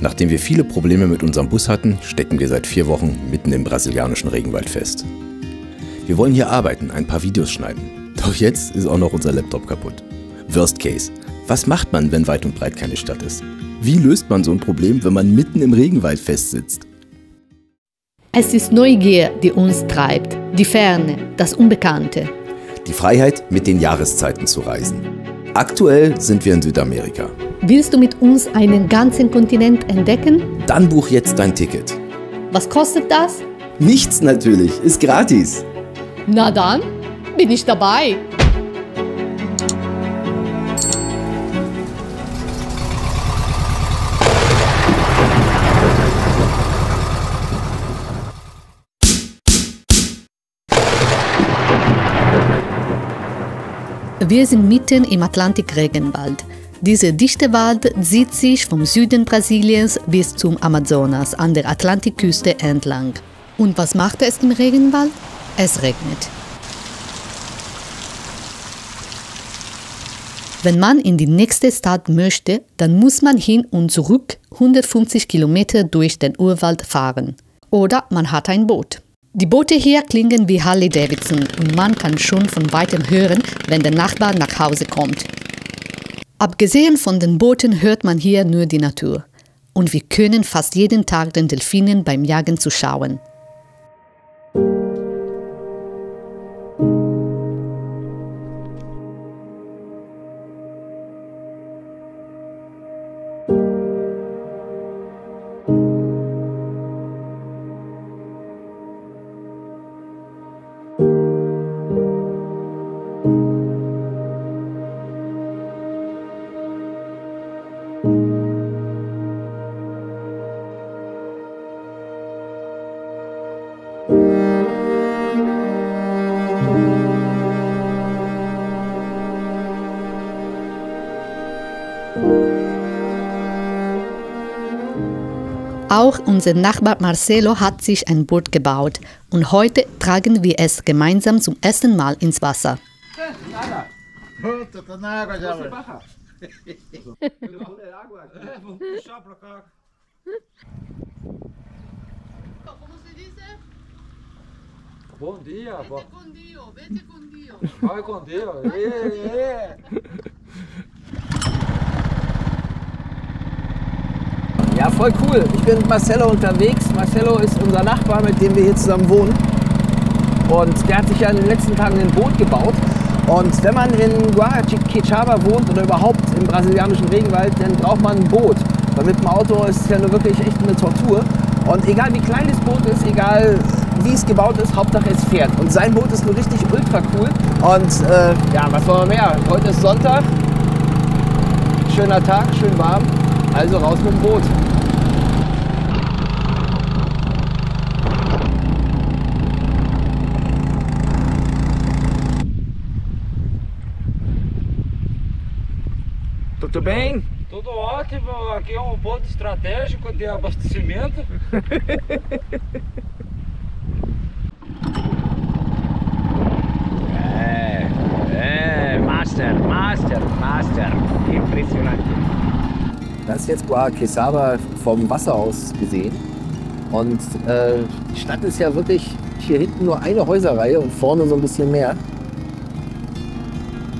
Nachdem wir viele Probleme mit unserem Bus hatten, stecken wir seit 4 Wochen mitten im brasilianischen Regenwald fest. Wir wollen hier arbeiten, ein paar Videos schneiden. Doch jetzt ist auch noch unser Laptop kaputt. Worst case. Was macht man, wenn weit und breit keine Stadt ist? Wie löst man so ein Problem, wenn man mitten im Regenwald festsitzt? Es ist Neugier, die uns treibt, die Ferne, das Unbekannte. Die Freiheit, mit den Jahreszeiten zu reisen. Aktuell sind wir in Südamerika. Willst du mit uns einen ganzen Kontinent entdecken? Dann buch jetzt dein Ticket. Was kostet das? Nichts natürlich, ist gratis. Na dann, bin ich dabei. Wir sind mitten im Atlantik-Regenwald. Dieser dichte Wald zieht sich vom Süden Brasiliens bis zum Amazonas an der Atlantikküste entlang. Und was macht es im Regenwald? Es regnet. Wenn man in die nächste Stadt möchte, dann muss man hin und zurück 150 Kilometer durch den Urwald fahren. Oder man hat ein Boot. Die Boote hier klingen wie Harley-Davidson und man kann schon von weitem hören, wenn der Nachbar nach Hause kommt. Abgesehen von den Booten hört man hier nur die Natur. Und wir können fast jeden Tag den Delfinen beim Jagen zuschauen. Auch unser Nachbar Marcelo hat sich ein Boot gebaut und heute tragen wir es gemeinsam zum ersten Mal ins Wasser. Bom dia, vete com Dio, vete com Dio. Vai com Dio. Ja, voll cool. Ich bin mit Marcelo unterwegs. Marcelo ist unser Nachbar, mit dem wir hier zusammen wohnen. Und der hat sich ja in den letzten Tagen ein Boot gebaut. Und wenn man in Guaraquexaba wohnt oder überhaupt im brasilianischen Regenwald, dann braucht man ein Boot. Weil mit dem Auto ist es ja nur wirklich echt eine Tortur. Und egal wie klein das Boot ist, egal wie es gebaut ist, Hauptsache es fährt. Und sein Boot ist nur richtig ultra cool. Und ja, was wollen wir mehr? Heute ist Sonntag. Schöner Tag, schön warm. Also raus mit dem Boot. Tudo bem? Tudo ótimo, aqui é um ponto estratégico de abastecimento. Master. Impressionante. Das ist jetzt Guaraquexaba vom Wasser aus gesehen. Und die Stadt ist ja wirklich hier hinten nur eine Häuserreihe und vorne so ein bisschen mehr.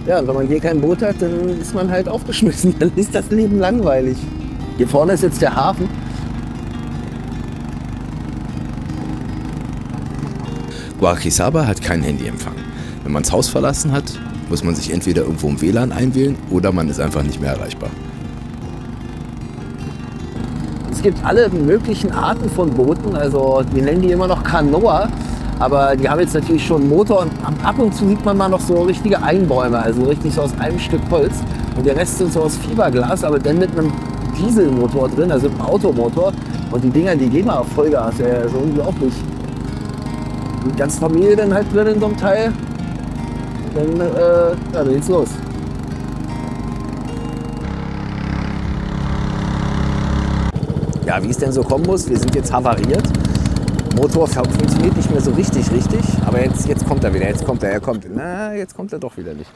Ja, und wenn man hier kein Boot hat, dann ist man halt aufgeschmissen. Dann ist das Leben langweilig. Hier vorne ist jetzt der Hafen. Guaraquexaba hat keinen Handyempfang. Wenn man das Haus verlassen hat, muss man sich entweder irgendwo im WLAN einwählen oder man ist einfach nicht mehr erreichbar. Es gibt alle möglichen Arten von Booten, also wir nennen die immer noch Canoa, aber die haben jetzt natürlich schon einen Motor und ab und zu sieht man mal noch so richtige Einbäume, also richtig so aus einem Stück Holz und der Rest sind so aus Fiberglas, aber dann mit einem Dieselmotor drin, also einem Automotor und die Dinger, die gehen mal auf Vollgas, ja, so unglaublich. Die ganze Familie dann halt drin in so einem Teil, dann geht's los. Ja, wie es denn so kommen muss, wir sind jetzt havariert. Motor funktioniert nicht mehr so richtig, aber jetzt kommt er wieder, jetzt kommt er doch wieder nicht.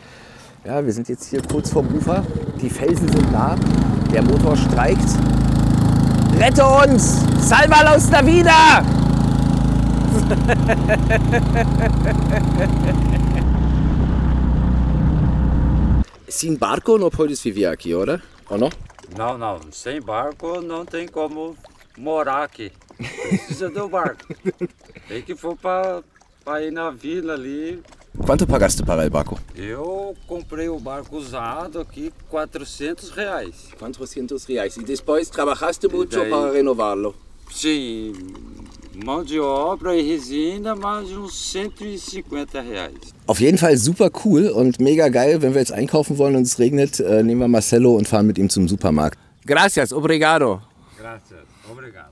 Ja, wir sind jetzt hier kurz vorm Ufer, die Felsen sind nah, der Motor streikt, Rette uns! Salvalos da vida! Sem barco não pode viver aqui, oder? Ou não? Não, não. Sem barco não tem como morar aqui. Precisa do barco. Tem que for para ir na vila ali. Quanto pagaste para o barco? Eu comprei o barco usado aqui, R$400. R$400. E depois trabalhaste muito daí? para renová-lo? Sim, mão de obra e resina, mais uns R$150. Auf jeden Fall super cool und mega geil. Wenn wir jetzt einkaufen wollen und es regnet, nehmen wir Marcelo und fahren mit ihm zum Supermarkt. Gracias, obrigado. Graças, obrigado.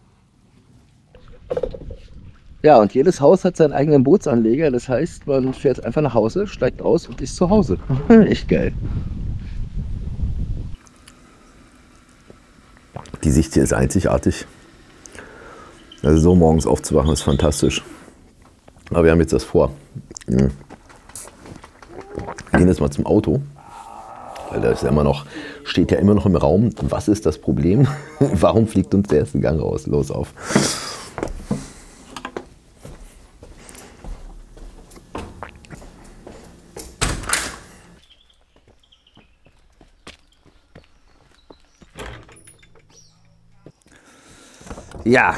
Ja, und jedes Haus hat seinen eigenen Bootsanleger. Das heißt, man fährt einfach nach Hause, steigt aus und ist zu Hause. Echt geil. Die Sicht hier ist einzigartig. Also so morgens aufzuwachen ist fantastisch. Aber wir haben jetzt das vor. Wir gehen jetzt mal zum Auto. Weil da ist ja immer noch, steht ja immer noch im Raum, was ist das Problem? Warum fliegt uns der erste Gang los auf? Ja,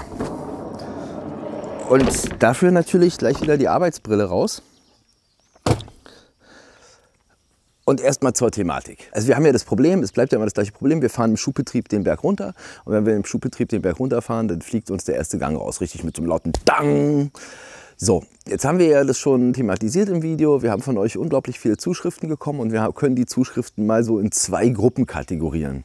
und dafür natürlich gleich wieder die Arbeitsbrille raus. Und erstmal zur Thematik. Also wir haben ja das Problem, es bleibt ja immer das gleiche Problem, wir fahren im Schubbetrieb den Berg runter. Und wenn wir im Schubbetrieb den Berg runterfahren, dann fliegt uns der erste Gang raus, richtig mit so einem lauten Dang. So, jetzt haben wir ja das schon thematisiert im Video. Wir haben von euch unglaublich viele Zuschriften bekommen und wir können die Zuschriften mal so in 2 Gruppen kategorieren.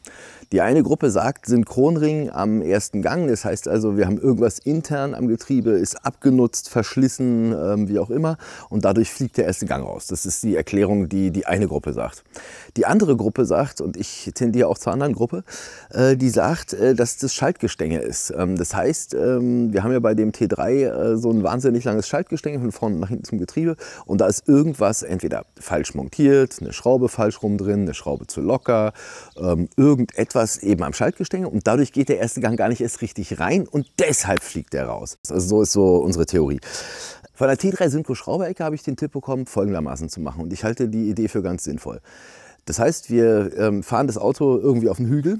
Die eine Gruppe sagt Synchronring am ersten Gang. Das heißt also, wir haben irgendwas intern am Getriebe, ist abgenutzt, verschlissen, wie auch immer. Und dadurch fliegt der erste Gang raus. Das ist die Erklärung, die die eine Gruppe sagt. Die andere Gruppe sagt, und ich tendiere auch zur anderen Gruppe, die sagt, dass das Schaltgestänge ist. Das heißt, wir haben ja bei dem T3 so ein wahnsinnig langes Schaltgestänge von vorne nach hinten zum Getriebe. Und da ist irgendwas entweder falsch montiert, eine Schraube falsch rum drin, eine Schraube zu locker, irgendetwas eben am Schaltgestänge und dadurch geht der erste Gang gar nicht erst richtig rein und deshalb fliegt der raus. Also so ist so unsere Theorie. Von der T3 Synchro Schrauberecke habe ich den Tipp bekommen, folgendermaßen zu machen und ich halte die Idee für ganz sinnvoll. Das heißt, wir fahren das Auto irgendwie auf den Hügel,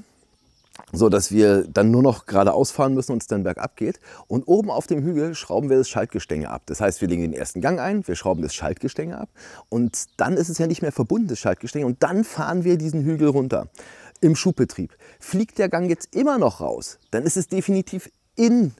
so dass wir dann nur noch geradeaus fahren müssen und es dann bergab geht. Und oben auf dem Hügel schrauben wir das Schaltgestänge ab. Das heißt, wir legen den ersten Gang ein, wir schrauben das Schaltgestänge ab und dann ist es ja nicht mehr verbunden, das Schaltgestänge, und dann fahren wir diesen Hügel runter. Im Schubbetrieb. Fliegt der Gang jetzt immer noch raus, dann ist es definitiv in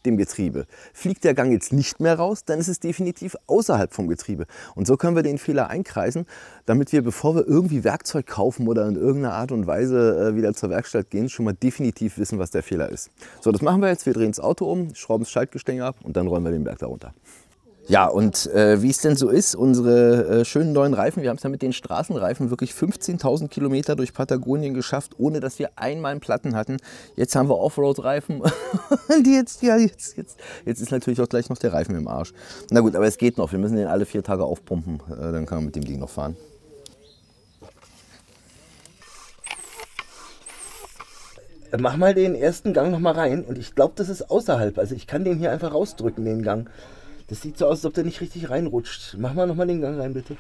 dem Getriebe. Fliegt der Gang jetzt nicht mehr raus, dann ist es definitiv außerhalb vom Getriebe. Und so können wir den Fehler einkreisen, damit wir, bevor wir irgendwie Werkzeug kaufen oder in irgendeiner Art und Weise wieder zur Werkstatt gehen, schon mal definitiv wissen, was der Fehler ist. So, das machen wir jetzt. Wir drehen das Auto um, schrauben das Schaltgestänge ab und dann rollen wir den Berg da runter. Ja, und wie es denn so ist, unsere schönen neuen Reifen, wir haben es ja mit den Straßenreifen wirklich 15.000 Kilometer durch Patagonien geschafft, ohne dass wir einmal einen Platten hatten. Jetzt haben wir Offroad-Reifen und jetzt ist natürlich auch gleich noch der Reifen im Arsch. Na gut, aber es geht noch, wir müssen den alle 4 Tage aufpumpen, dann kann man mit dem Ding noch fahren. Mach mal den ersten Gang noch mal rein und ich glaube, das ist außerhalb, also ich kann den hier einfach rausdrücken, den Gang. Das sieht so aus, als ob der nicht richtig reinrutscht. Mach mal nochmal den Gang rein, bitte.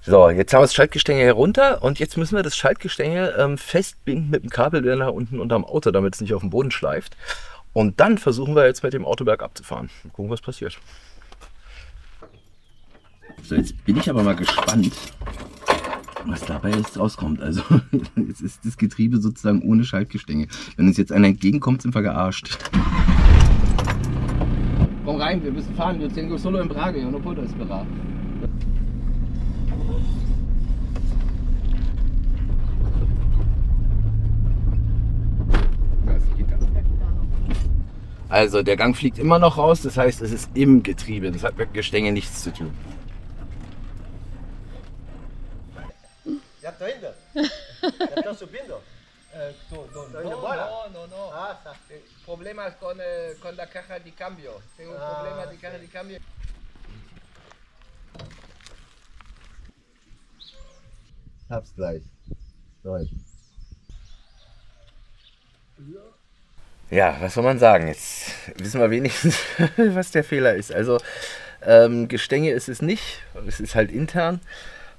So, jetzt haben wir das Schaltgestänge herunter und jetzt müssen wir das Schaltgestänge festbinden mit dem Kabelbinder unten unterm Auto, damit es nicht auf den Boden schleift. Und dann versuchen wir jetzt mit dem Auto bergab zu fahren. Mal gucken, was passiert. So, jetzt bin ich aber mal gespannt, was dabei jetzt rauskommt. Also jetzt ist das Getriebe sozusagen ohne Schaltgestänge. Wenn uns jetzt einer entgegenkommt, sind wir gearscht. Komm rein, wir müssen fahren. Wir tengo solo en Prague, yo no puedo esperar. Also der Gang fliegt immer noch raus, das heißt, es ist im Getriebe. Das hat mit Gestänge nichts zu tun. ¿Ya está indo? ¿Ya está subiendo? ¿Está indo embora? No. Ah, está. Problemas con la caja de cambio. Tengo un problema de caja de cambio. hab's gleich. So. Ja, was soll man sagen? Jetzt wissen wir wenigstens, was der Fehler ist. Also Gestänge ist es nicht, es ist halt intern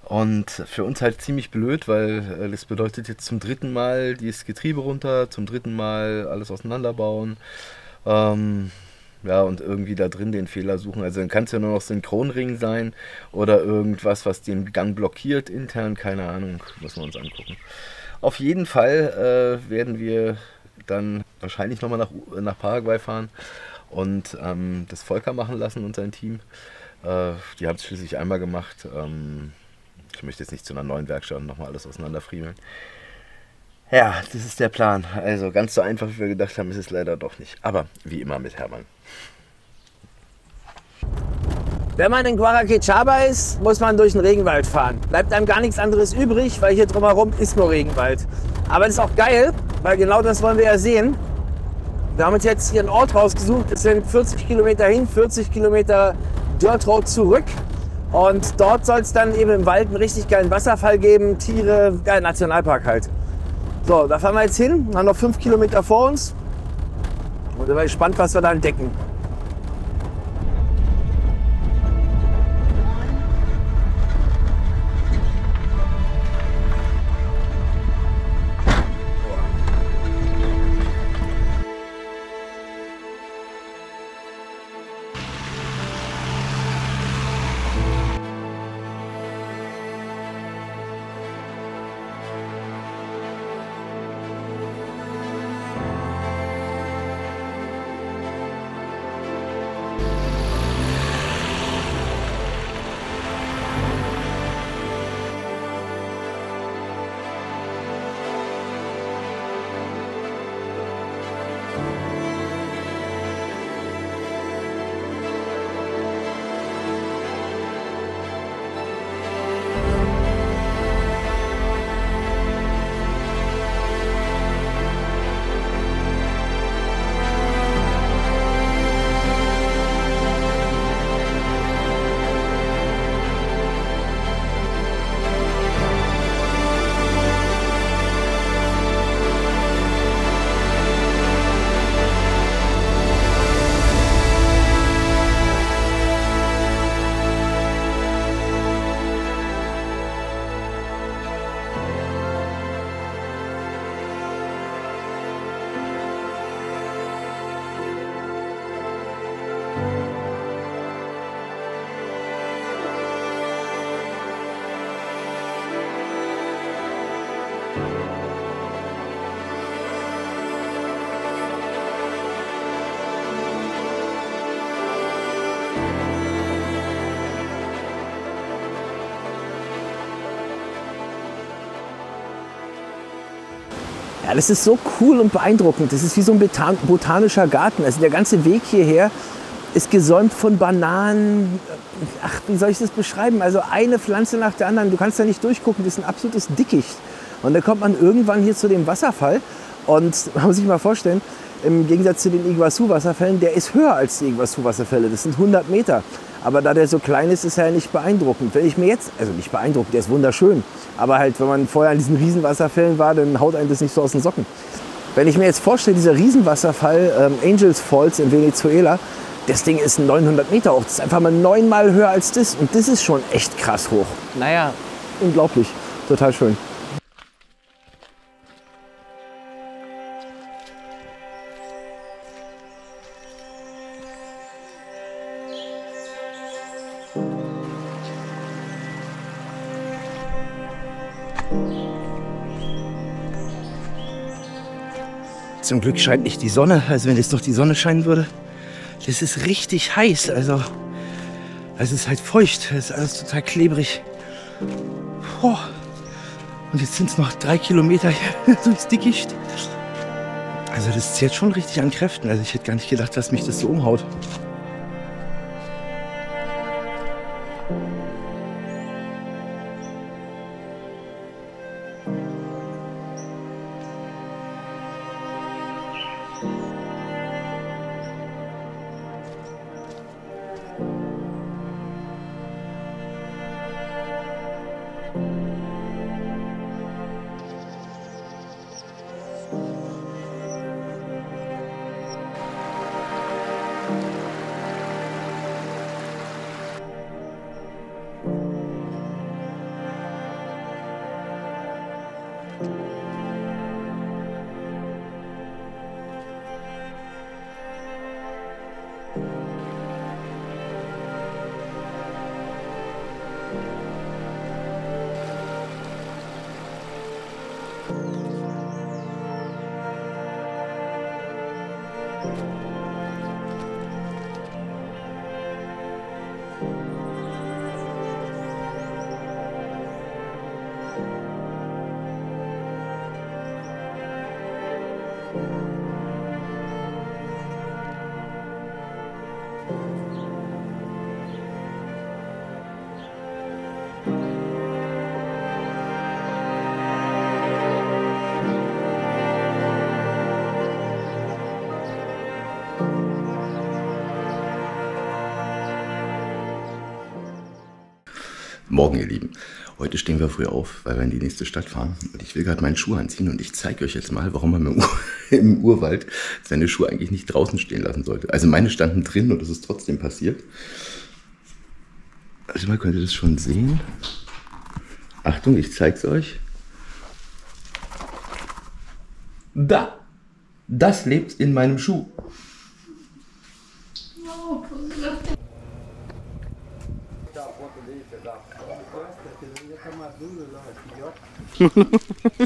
und für uns halt ziemlich blöd, weil das bedeutet jetzt zum dritten Mal dieses Getriebe runter, zum dritten Mal alles auseinanderbauen. Ja, und irgendwie da drin den Fehler suchen. Also dann kann es ja nur noch Synchronring sein oder irgendwas, was den Gang blockiert intern, keine Ahnung, müssen wir uns angucken. Auf jeden Fall werden wir dann wahrscheinlich nochmal nach Paraguay fahren und das Volker machen lassen und sein Team. Die haben es schließlich einmal gemacht. Ich möchte jetzt nicht zu einer neuen Werkstatt und nochmal alles auseinanderfriemeln. Ja, das ist der Plan. Also ganz so einfach, wie wir gedacht haben, ist es leider doch nicht. Aber wie immer mit Hermann. Wenn man in Guaraquechaba ist, muss man durch den Regenwald fahren. Bleibt einem gar nichts anderes übrig, weil hier drumherum ist nur Regenwald. Aber das ist auch geil, weil genau das wollen wir ja sehen. Wir haben uns jetzt hier einen Ort rausgesucht. Es sind 40 Kilometer hin, 40 Kilometer Dirt Road zurück. Und dort soll es dann eben im Wald einen richtig geilen Wasserfall geben, Tiere, ja, Nationalpark halt. So, da fahren wir jetzt hin, haben noch 5 Kilometer vor uns und sind gespannt, was wir da entdecken. Ja, das ist so cool und beeindruckend. Das ist wie so ein botanischer Garten. Also der ganze Weg hierher ist gesäumt von Bananen. Ach, wie soll ich das beschreiben? Also eine Pflanze nach der anderen. Du kannst da nicht durchgucken. Das ist ein absolutes Dickicht. Und dann kommt man irgendwann hier zu dem Wasserfall. Und man muss sich mal vorstellen, im Gegensatz zu den Iguazu-Wasserfällen, der ist höher als die Iguazu-Wasserfälle. Das sind 100 Meter. Aber da der so klein ist, ist er ja nicht beeindruckend. Wenn ich mir jetzt, also nicht beeindruckend, der ist wunderschön. Aber halt, wenn man vorher an diesen Riesenwasserfällen war, dann haut einen das nicht so aus den Socken. Wenn ich mir jetzt vorstelle, dieser Riesenwasserfall Angels Falls in Venezuela, das Ding ist 900 Meter hoch. Das ist einfach mal 9-mal höher als das. Und das ist schon echt krass hoch. Naja, unglaublich. Total schön. Zum Glück scheint nicht die Sonne. Also wenn jetzt doch die Sonne scheinen würde, das ist richtig heiß. Also es ist halt feucht. Es ist alles total klebrig. Boah. Und jetzt sind es noch 3 Kilometer hier durchs Dickicht. Also das zehrt schon richtig an Kräften. Also ich hätte gar nicht gedacht, dass mich das so umhaut. Morgen, ihr Lieben. Heute stehen wir früh auf, weil wir in die nächste Stadt fahren. Und ich will gerade meinen Schuh anziehen und ich zeige euch jetzt mal, warum man im Urwald seine Schuhe eigentlich nicht draußen stehen lassen sollte. Also meine standen drin und es ist trotzdem passiert. Also mal könnt ihr das schon sehen. Achtung, ich zeige es euch. Da! Das lebt in meinem Schuh.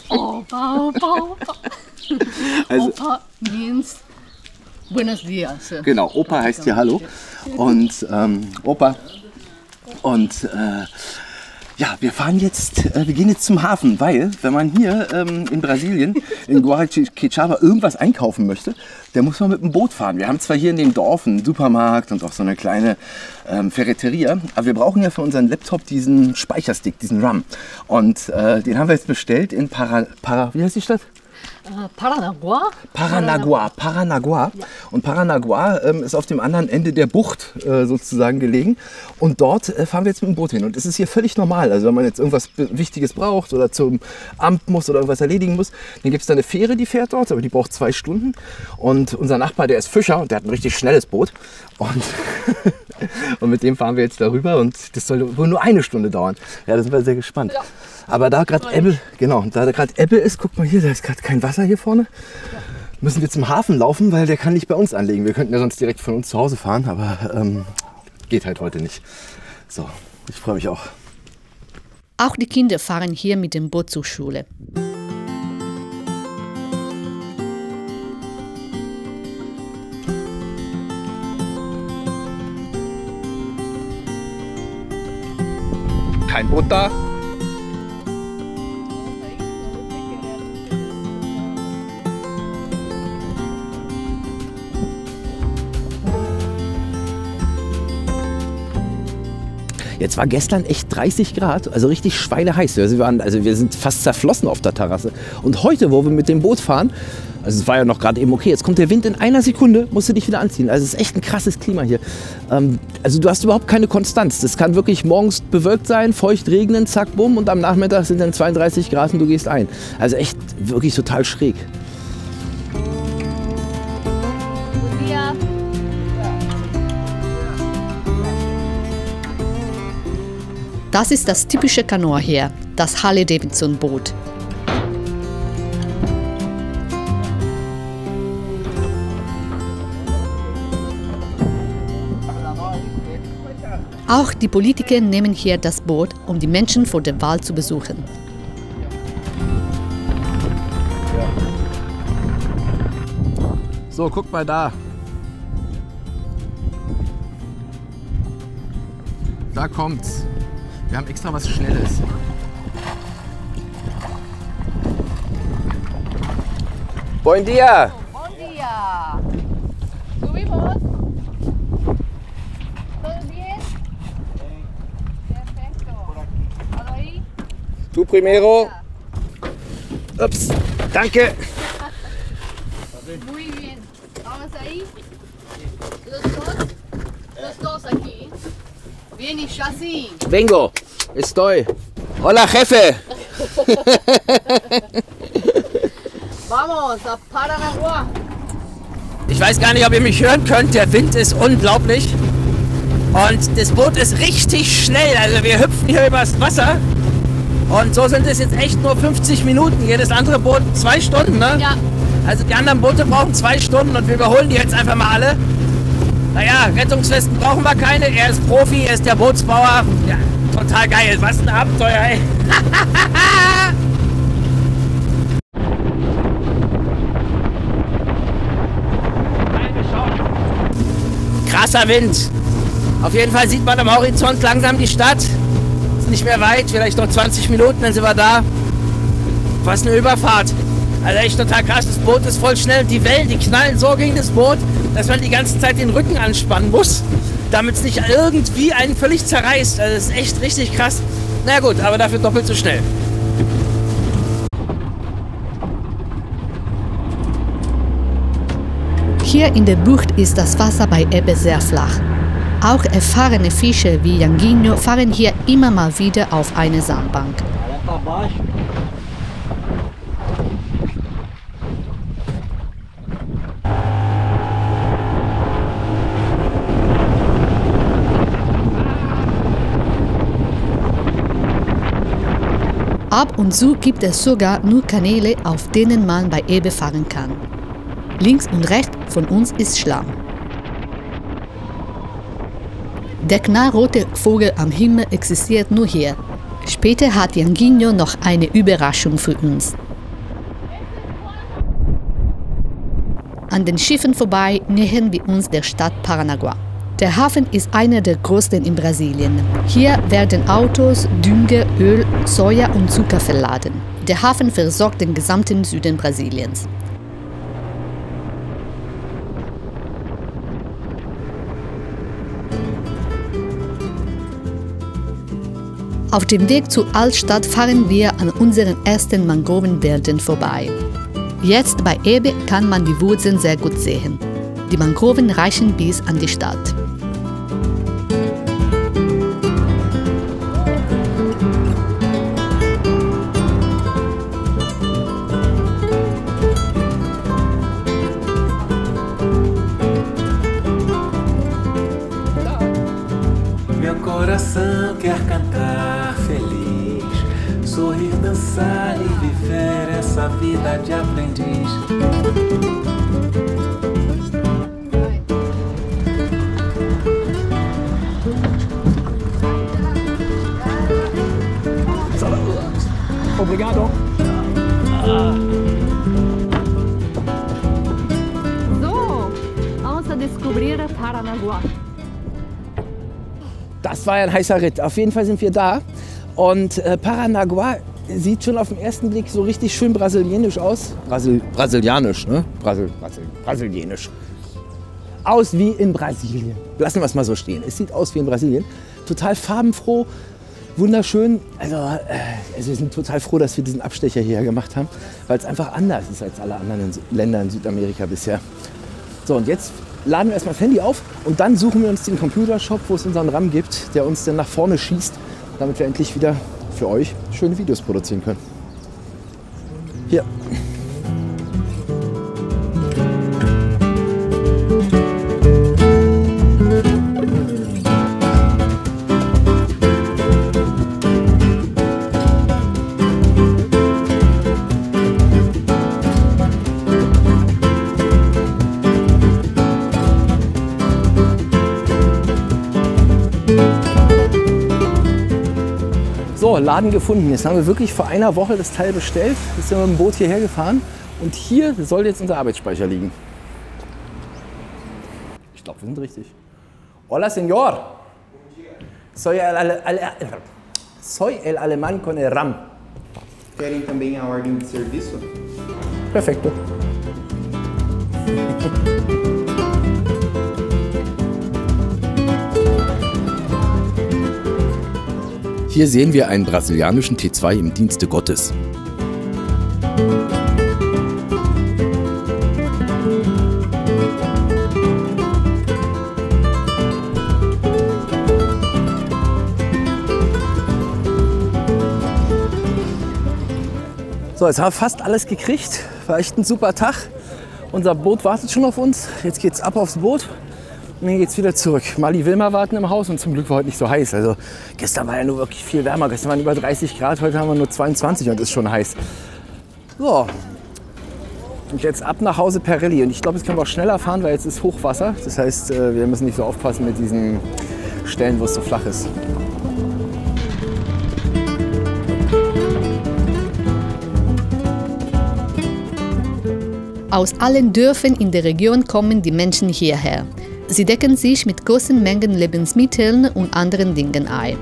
Opa, Opa, Opa. Also, Opa means Buenos Dias. genau, Opa heißt hier Hallo. Und Opa. Und ja, wir gehen jetzt zum Hafen, weil wenn man hier in Brasilien, in Guaraquechaba irgendwas einkaufen möchte, dann muss man mit dem Boot fahren. Wir haben zwar hier in dem Dorf einen Supermarkt und auch so eine kleine Ferreteria, aber wir brauchen ja für unseren Laptop diesen Speicherstick, diesen RAM. Und den haben wir jetzt bestellt in wie heißt die Stadt? Paranaguá. Paranaguá. Ja. Und Paranaguá ist auf dem anderen Ende der Bucht sozusagen gelegen. Und dort fahren wir jetzt mit dem Boot hin. Und es ist hier völlig normal. Also wenn man jetzt irgendwas Wichtiges braucht oder zum Amt muss oder irgendwas erledigen muss, dann gibt es da eine Fähre, die fährt dort, aber die braucht 2 Stunden. Und unser Nachbar, der ist Fischer und der hat ein richtig schnelles Boot. Und mit dem fahren wir jetzt darüber und das soll wohl nur 1 Stunde dauern. Ja, da sind wir sehr gespannt. Ja. Aber da gerade Ebbe, Ebbe ist, guck mal hier, da ist gerade kein Wasser hier vorne. Ja. Müssen wir zum Hafen laufen, weil der kann nicht bei uns anlegen. Wir könnten ja sonst direkt von uns zu Hause fahren, aber geht halt heute nicht. So, ich freue mich auch. Auch die Kinder fahren hier mit dem Boot zur Schule. Kein Boot da. Jetzt war gestern echt 30 Grad, also richtig schweineheiß. Also wir sind fast zerflossen auf der Terrasse. Und heute, wo wir mit dem Boot fahren, also es war ja noch gerade eben okay, jetzt kommt der Wind in einer Sekunde, musst du dich wieder anziehen. Also es ist echt ein krasses Klima hier. Also du hast überhaupt keine Konstanz. Das kann wirklich morgens bewölkt sein, feucht regnen, zack, bumm, und am Nachmittag sind dann 32 Grad und du gehst ein. Also echt wirklich total schräg. Das ist das typische Kanoa hier, das Harley-Davidson-Boot. Auch die Politiker nehmen hier das Boot, um die Menschen vor der Wahl zu besuchen. So, guck mal da. Da kommt's. Wir haben extra was Schnelles. Buen dia! Bom dia! Subimos? ¿Todo bien? Perfecto. ¿Todo ahí? Du primero. Ups, danke. Muy bien. ¿Vamos ahí? Los dos aquí. Bien y así. Vengo, estoy. Hola, Jefe. Vamos a Paranaguá. Ich weiß gar nicht, ob ihr mich hören könnt. Der Wind ist unglaublich. Und das Boot ist richtig schnell. Also wir hüpfen hier übers Wasser. Und so sind es jetzt echt nur 50 Minuten. Jedes andere Boot 2 Stunden, ne? Ja. Also die anderen Boote brauchen 2 Stunden und wir überholen die jetzt einfach mal alle. Naja, Rettungswesten brauchen wir keine. Er ist Profi, er ist der Bootsbauer. Ja, total geil. Was ein Abenteuer, ey. Krasser Wind. Auf jeden Fall sieht man am Horizont langsam die Stadt. Ist nicht mehr weit, vielleicht noch 20 Minuten, dann sind wir da. Was eine Überfahrt. Also echt total krass, das Boot ist voll schnell. Die Wellen, die knallen so gegen das Boot, dass man die ganze Zeit den Rücken anspannen muss, damit es nicht irgendwie einen völlig zerreißt. Also das ist echt richtig krass. Na gut, aber dafür doppelt so schnell. Hier in der Bucht ist das Wasser bei Ebbe sehr flach. Auch erfahrene Fischer wie Yanguinho fahren hier immer mal wieder auf eine Sandbank. Ab und zu gibt es sogar nur Kanäle, auf denen man bei Ebbe fahren kann. Links und rechts von uns ist Schlamm. Der knallrote Vogel am Himmel existiert nur hier. Später hat Yanguinho noch eine Überraschung für uns. An den Schiffen vorbei nähern wir uns der Stadt Paranaguá. Der Hafen ist einer der größten in Brasilien. Hier werden Autos, Dünger, Öl, Soja und Zucker verladen. Der Hafen versorgt den gesamten Süden Brasiliens. Auf dem Weg zur Altstadt fahren wir an unseren ersten Mangrovenwäldern vorbei. Jetzt bei Ebbe kann man die Wurzeln sehr gut sehen. Die Mangroven reichen bis an die Stadt. Meu coração quer cantar feliz, sorrir, dançar e viver essa vida de aprendiz. Obrigado. So, vamos a descubrir Paranaguá. Das war ja ein heißer Ritt. Auf jeden Fall sind wir da. Und Paranaguá sieht schon auf den ersten Blick so richtig schön brasilianisch aus. Brasilianisch, ne? Brasilianisch. Aus wie in Brasilien. Lassen wir es mal so stehen. Es sieht aus wie in Brasilien. Total farbenfroh, wunderschön. Also wir sind total froh, dass wir diesen Abstecher hierher gemacht haben, weil es einfach anders ist als alle anderen Länder in Südamerika bisher. So, und jetzt laden wir erstmal das Handy auf und dann suchen wir uns den Computershop, wo es unseren RAM gibt, der uns dann nach vorne schießt, damit wir endlich wieder für euch schöne Videos produzieren können. Hier. So, Laden gefunden. Jetzt haben wir wirklich vor einer Woche das Teil bestellt. Jetzt sind wir mit dem Boot hierher gefahren. Und hier soll jetzt unser Arbeitsspeicher liegen. Ich glaube, wir sind richtig. Hola, señor. Soy el alemán con el RAM. Querem também a ordem de serviço? Perfekto. Hier sehen wir einen brasilianischen T2 im Dienste Gottes. So, jetzt haben wir fast alles gekriegt. War echt ein super Tag. Unser Boot wartet schon auf uns. Jetzt geht's ab aufs Boot. Und dann geht's wieder zurück. Mali will mal warten im Haus und zum Glück war heute nicht so heiß. Also gestern war ja nur wirklich viel wärmer. Gestern waren über 30 Grad, heute haben wir nur 22 und ist schon heiß. So, und jetzt ab nach Hause per Rallye. Und ich glaube, jetzt können wir auch schneller fahren, weil jetzt ist Hochwasser. Das heißt, wir müssen nicht so aufpassen mit diesen Stellen, wo es so flach ist. Aus allen Dörfern in der Region kommen die Menschen hierher. Sie decken sich mit großen Mengen Lebensmitteln und anderen Dingen ein.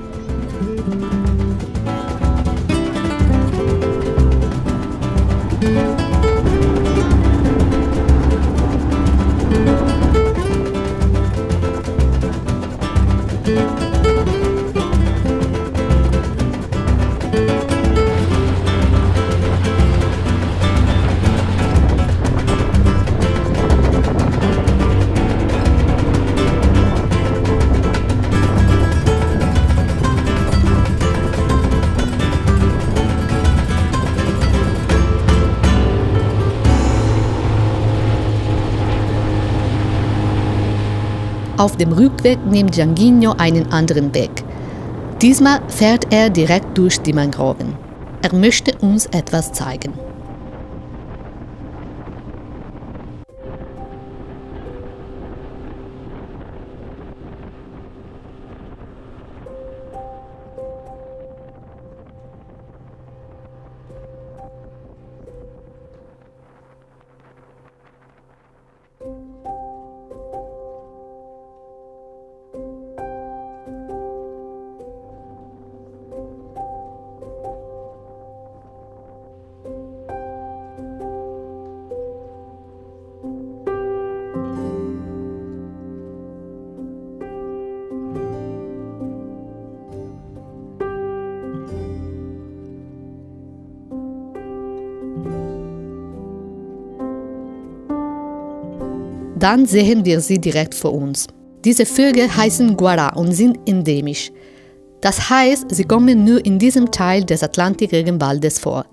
Auf dem Rückweg nimmt Gianghino einen anderen Weg. Diesmal fährt er direkt durch die Mangroven. Er möchte uns etwas zeigen. Dann sehen wir sie direkt vor uns. Diese Vögel heißen Guará und sind endemisch. Das heißt, sie kommen nur in diesem Teil des Atlantik-Regenwaldes vor.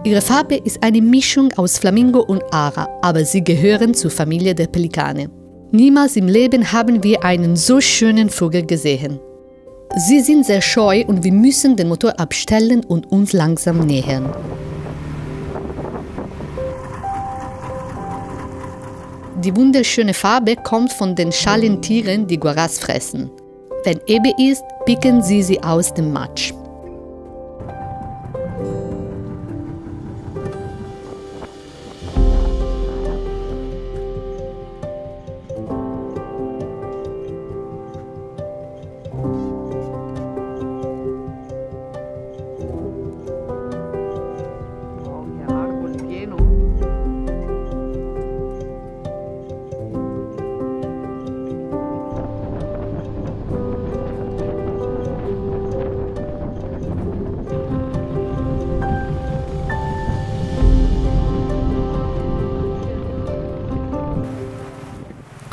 Ihre Farbe ist eine Mischung aus Flamingo und Ara, aber sie gehören zur Familie der Pelikane. Niemals im Leben haben wir einen so schönen Vogel gesehen. Sie sind sehr scheu und wir müssen den Motor abstellen und uns langsam nähern. Die wunderschöne Farbe kommt von den Schalentieren, die Guarás fressen. Wenn Ebbe ist, picken sie aus dem Matsch.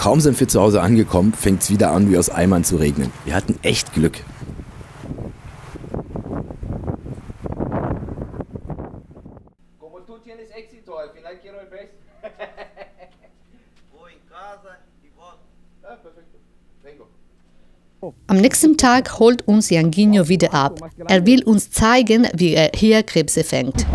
Kaum sind wir zu Hause angekommen, fängt es wieder an, wie aus Eimern zu regnen. Wir hatten echt Glück. Am nächsten Tag holt uns Gianghino wieder ab. Er will uns zeigen, wie er hier Krebse fängt.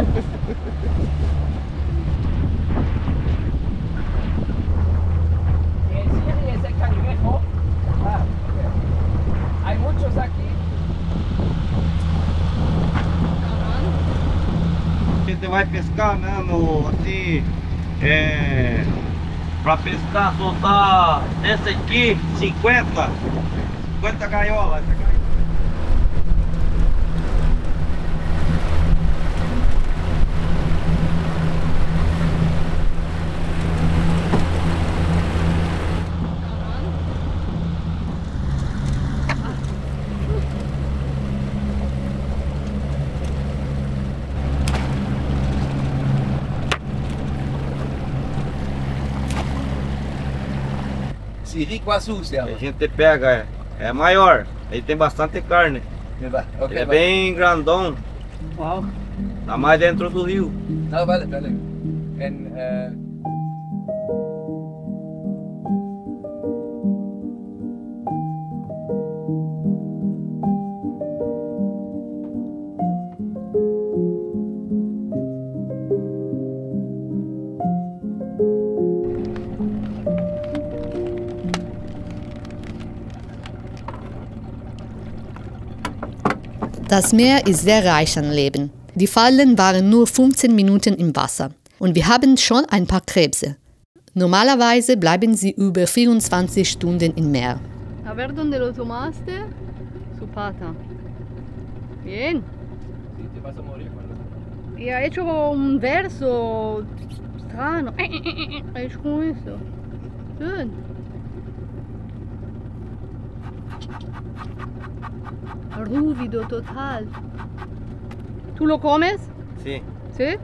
A gente vai pescar, né, assim, para pescar, soltar essa aqui, 50 gaiolas. Siriguaçu, Stella. A gente pega, é maior, aí tem bastante carne. Okay, É bem grandão, Wow. tá mais dentro do rio. No, vale. And, Das Meer ist sehr reich an Leben. Die Fallen waren nur 15 Minuten im Wasser und wir haben schon ein paar Krebse. Normalerweise bleiben sie über 24 Stunden im Meer. A ver dónde lo tomaste, su pata. Bien. Y ha hecho un verso strano. Ha hecho como eso. Good. Rúvido total. ¿Tú lo comes? Sí. ¿Sí?